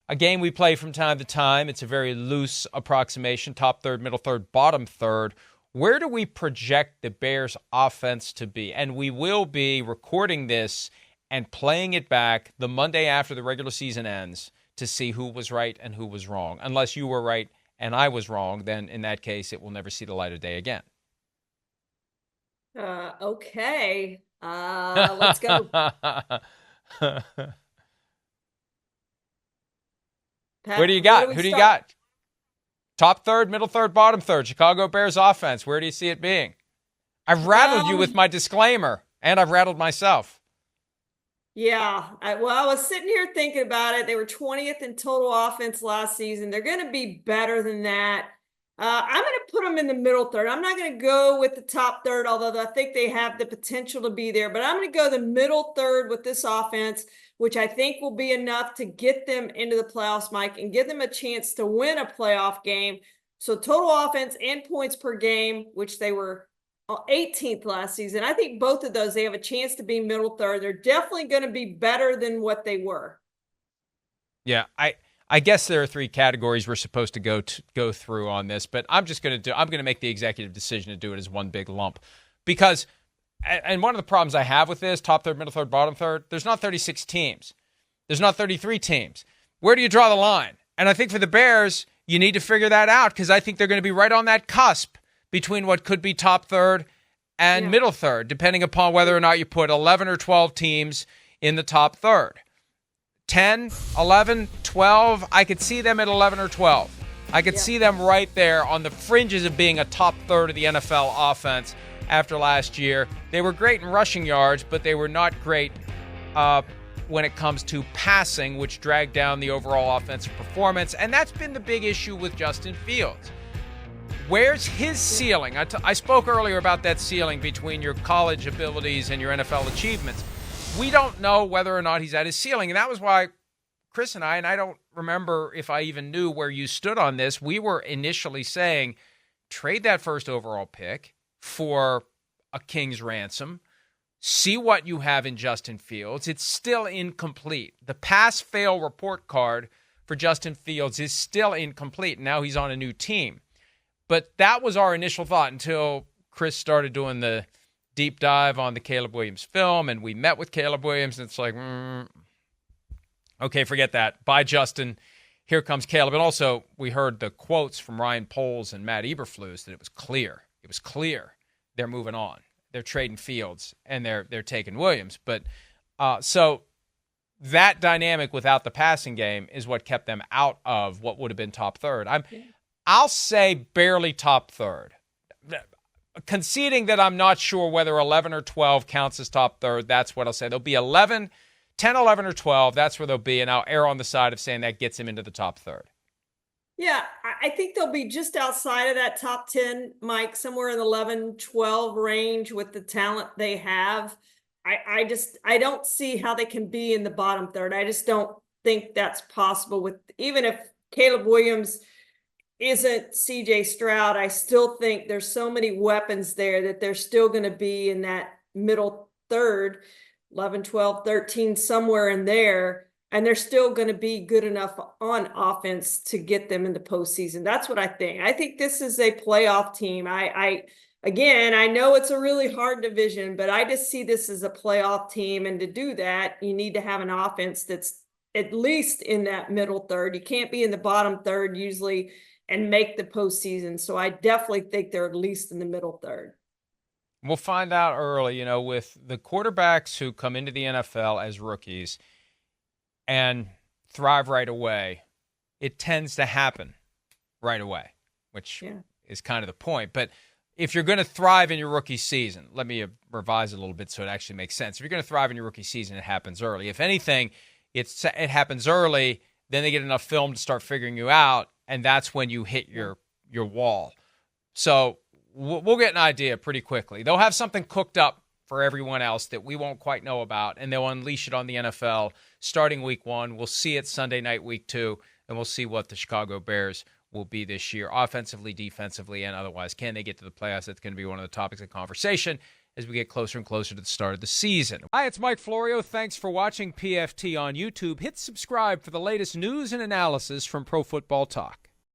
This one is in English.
a game we play from time to time. It's a very loose approximation, top third, middle third, bottom third. Where do we project the Bears' offense to be? And we will be recording this and playing it back the Monday after the regular season ends to see who was right and who was wrong. Unless you were right and I was wrong, then in that case, it will never see the light of day again. Okay. Let's go. Where do you Pat, where do got? we Who do you start? got? Top third, middle third, bottom third. Chicago Bears offense. Where do you see it being? I've rattled you with Um, my disclaimer, and I've rattled myself. yeah. I was sitting here thinking about it. They were 20th in total offense last season. They're going to be better than that. I'm going to put them in the middle third. I'm not going to go with the top third, although I think they have the potential to be there. But I'm going to go the middle third with this offense, which I think will be enough to get them into the playoffs, Mike, and give them a chance to win a playoff game. So total offense and points per game, which they were 18th last season. I think both of those, they have a chance to be middle third. They're definitely going to be better than what they were. Yeah, I guess there are three categories we're supposed to go through on this, but I'm going to make the executive decision to do it as one big lump because and one of the problems I have with this top third, middle third, bottom third, there's not 36 teams. There's not 33 teams. Where do you draw the line? And I think for the Bears, you need to figure that out because I think they're going to be right on that cusp between what could be top third and Yeah. middle third, depending upon whether or not you put 11 or 12 teams in the top third. 10, 11, 12, I could see them at 11 or 12. I could Yeah. see them right there on the fringes of being a top third of the NFL offense after last year. They were great in rushing yards, but they were not great when it comes to passing, which dragged down the overall offensive performance. And that's been the big issue with Justin Fields. Where's his ceiling? I spoke earlier about that ceiling between your college abilities and your NFL achievements. We don't know whether or not he's at his ceiling. And that was why Chris and I don't remember if I even knew where you stood on this, we were initially saying trade that first overall pick for a king's ransom. See what you have in Justin Fields. It's still incomplete. The pass-fail report card for Justin Fields is still incomplete. Now he's on a new team. But that was our initial thought until Chris started doing the deep dive on the Caleb Williams film, and we met with Caleb Williams, and it's like, okay, forget that. Bye, Justin. Here comes Caleb. And also, we heard the quotes from Ryan Poles and Matt Eberflus that it was clear. It was clear they're moving on. They're trading Fields, and they're taking Williams. But so that dynamic without the passing game is what kept them out of what would have been top third. I'll say barely top third. Conceding that I'm not sure whether 11 or 12 counts as top third, that's what I'll say. There'll be 11, 10, 11, or 12. That's where they'll be, and I'll err on the side of saying that gets him into the top third. Yeah, I think they'll be just outside of that top 10, Mike, somewhere in the 11, 12 range with the talent they have. I don't see how they can be in the bottom third. I just don't think that's possible with, even if Caleb Williams isn't CJ Stroud, I still think there's so many weapons there that they're still going to be in that middle third, 11, 12, 13, somewhere in there. And they're still going to be good enough on offense to get them in the postseason. That's what I think. I think this is a playoff team. Again, I know it's a really hard division, but I just see this as a playoff team. And to do that, you need to have an offense that's at least in that middle third. You can't be in the bottom third usually and make the postseason. So I definitely think they're at least in the middle third. We'll find out early, with the quarterbacks who come into the NFL as rookies and thrive right away, it tends to happen right away, which is kind of the point. But if you're going to thrive in your rookie season, let me revise it a little bit so it actually makes sense. If you're going to thrive in your rookie season, it happens early. If anything, it happens early, then they get enough film to start figuring you out, and that's when you hit your wall. So we'll get an idea pretty quickly. They'll have something cooked up for everyone else that we won't quite know about, and they'll unleash it on the NFL starting week 1. We'll see it Sunday night, week 2, and we'll see what the Chicago Bears will be this year, offensively, defensively, and otherwise. Can they get to the playoffs? That's going to be one of the topics of conversation as we get closer and closer to the start of the season. Hi, it's Mike Florio. Thanks for watching PFT on YouTube. Hit subscribe for the latest news and analysis from Pro Football Talk.